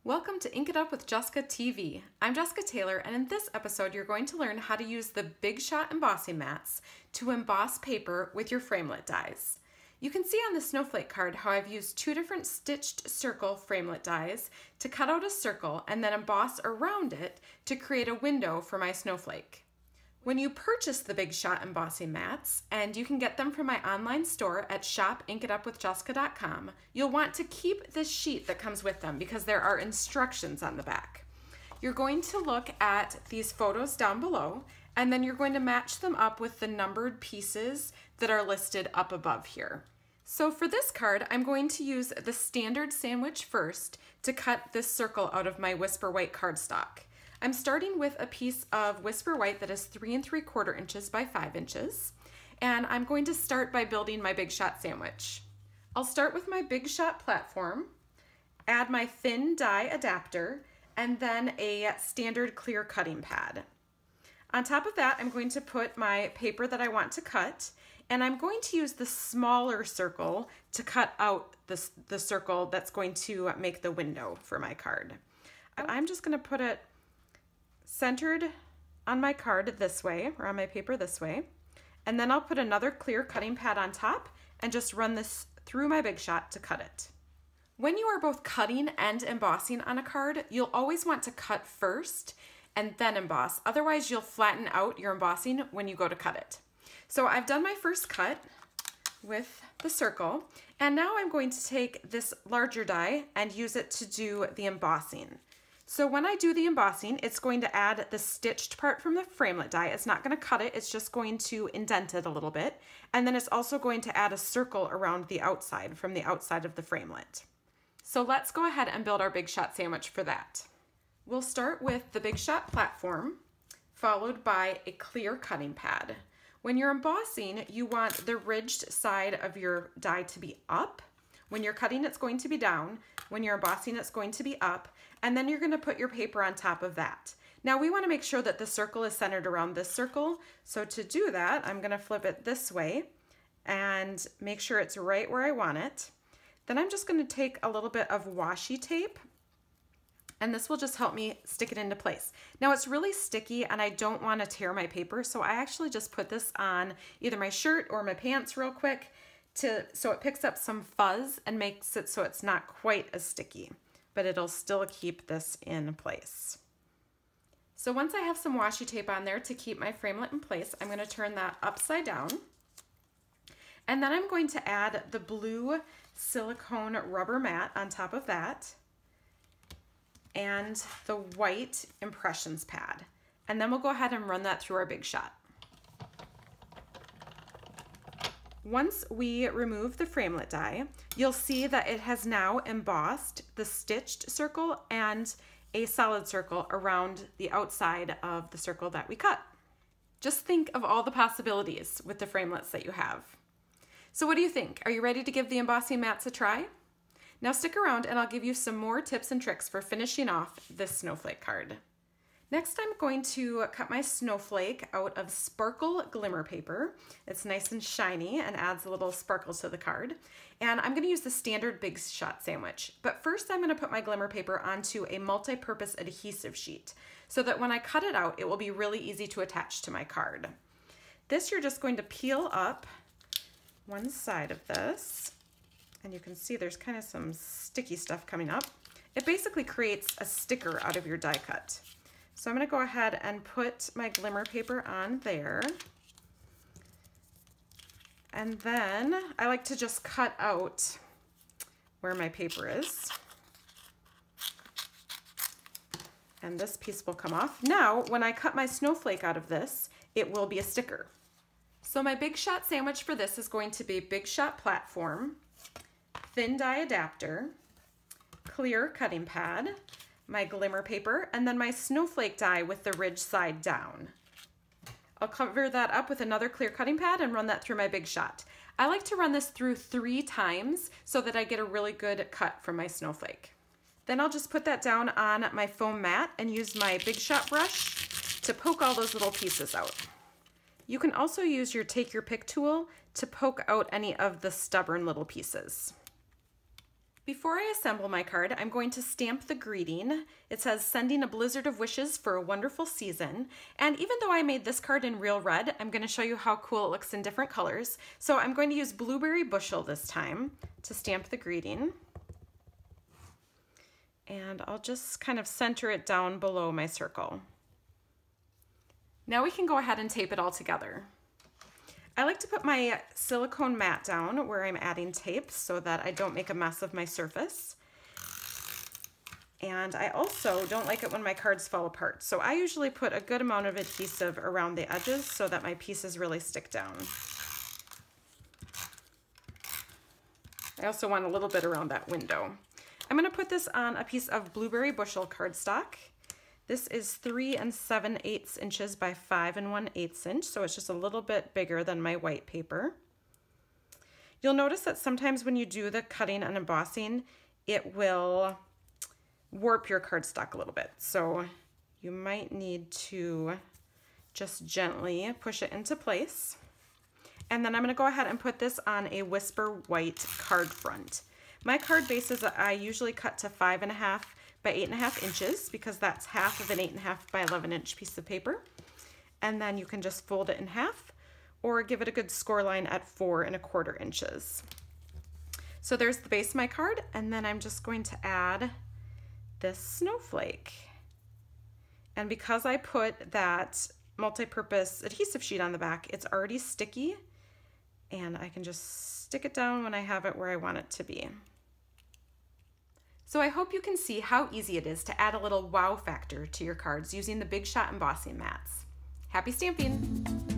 Welcome to Ink It Up with Jessica TV. I'm Jessica Taylor, and in this episode you're going to learn how to use the Big Shot Embossing Mats to emboss paper with your framelit dies. You can see on the Snowflake card how I've used two different stitched circle framelit dies to cut out a circle and then emboss around it to create a window for my snowflake. When you purchase the Big Shot Embossing Mats, and you can get them from my online store at shopinkitupwithjessica.com, you'll want to keep this sheet that comes with them because there are instructions on the back. You're going to look at these photos down below, and then you're going to match them up with the numbered pieces that are listed up above here. So for this card, I'm going to use the standard sandwich first to cut this circle out of my Whisper White cardstock. I'm starting with a piece of Whisper White that is 3 3/4 inches by 5 inches, and I'm going to start by building my Big Shot sandwich. I'll start with my Big Shot platform, add my thin die adapter, and then a standard clear cutting pad. On top of that, I'm going to put my paper that I want to cut, and I'm going to use the smaller circle to cut out the circle that's going to make the window for my card. I'm just going to put it centered on my card this way, or on my paper this way, and then I'll put another clear cutting pad on top and just run this through my Big Shot to cut it. When you are both cutting and embossing on a card, you'll always want to cut first and then emboss. Otherwise, you'll flatten out your embossing when you go to cut it. So I've done my first cut with the circle, and now I'm going to take this larger die and use it to do the embossing. So when I do the embossing, it's going to add the stitched part from the framelit die. It's not going to cut it, it's just going to indent it a little bit. And then it's also going to add a circle around the outside from the outside of the framelit. So let's go ahead and build our Big Shot sandwich for that. We'll start with the Big Shot platform, followed by a clear cutting pad. When you're embossing, you want the ridged side of your die to be up. When you're cutting, it's going to be down. When you're embossing, it's going to be up. And then you're going to put your paper on top of that. Now we want to make sure that the circle is centered around this circle. So to do that, I'm going to flip it this way and make sure it's right where I want it. Then I'm just going to take a little bit of washi tape, and this will just help me stick it into place. Now it's really sticky and I don't want to tear my paper, so I actually just put this on either my shirt or my pants real quick so it picks up some fuzz and makes it so it's not quite as sticky, but it'll still keep this in place. So once I have some washi tape on there to keep my framelit in place, I'm going to turn that upside down. And then I'm going to add the blue silicone rubber mat on top of that and the white impressions pad. And then we'll go ahead and run that through our Big Shot. Once we remove the framelit die, you'll see that it has now embossed the stitched circle and a solid circle around the outside of the circle that we cut. Just think of all the possibilities with the framelits that you have. So what do you think? Are you ready to give the embossing mats a try? Now stick around and I'll give you some more tips and tricks for finishing off this snowflake card. Next, I'm going to cut my snowflake out of sparkle glimmer paper. It's nice and shiny and adds a little sparkle to the card. And I'm going to use the standard Big Shot sandwich. But first, I'm going to put my glimmer paper onto a multi-purpose adhesive sheet so that when I cut it out, it will be really easy to attach to my card. This, you're just going to peel up one side of this, and you can see there's kind of some sticky stuff coming up. It basically creates a sticker out of your die cut. So I'm going to go ahead and put my glimmer paper on there. And then I like to just cut out where my paper is. And this piece will come off. Now, when I cut my snowflake out of this, it will be a sticker. So my Big Shot sandwich for this is going to be Big Shot platform, thin die adapter, clear cutting pad, my glimmer paper, and then my snowflake die with the ridge side down. I'll cover that up with another clear cutting pad and run that through my Big Shot. I like to run this through 3 times so that I get a really good cut from my snowflake. Then I'll just put that down on my foam mat and use my Big Shot brush to poke all those little pieces out. You can also use your take your pick tool to poke out any of the stubborn little pieces. Before I assemble my card, I'm going to stamp the greeting. It says, "Sending a blizzard of wishes for a wonderful season." And even though I made this card in real red, I'm going to show you how cool it looks in different colors. So I'm going to use Blueberry Bushel this time to stamp the greeting. And I'll just kind of center it down below my circle. Now we can go ahead and tape it all together. I like to put my silicone mat down where I'm adding tape so that I don't make a mess of my surface. And I also don't like it when my cards fall apart. So I usually put a good amount of adhesive around the edges so that my pieces really stick down. I also want a little bit around that window. I'm going to put this on a piece of Blueberry Bushel cardstock. This is 3 7/8 inches by 5 1/8 inch, so it's just a little bit bigger than my white paper. You'll notice that sometimes when you do the cutting and embossing, it will warp your cardstock a little bit. So you might need to just gently push it into place. And then I'm going to go ahead and put this on a Whisper White card front. My card bases I usually cut to 5 1/2 by 8 1/2 inches because that's half of an 8 1/2 by 11 inch piece of paper. And then you can just fold it in half or give it a good score line at 4 1/4 inches. So there's the base of my card, and then I'm just going to add this snowflake. And because I put that multi-purpose adhesive sheet on the back, it's already sticky, and I can just stick it down when I have it where I want it to be. So I hope you can see how easy it is to add a little wow factor to your cards using the Big Shot Embossing Mats. Happy stamping!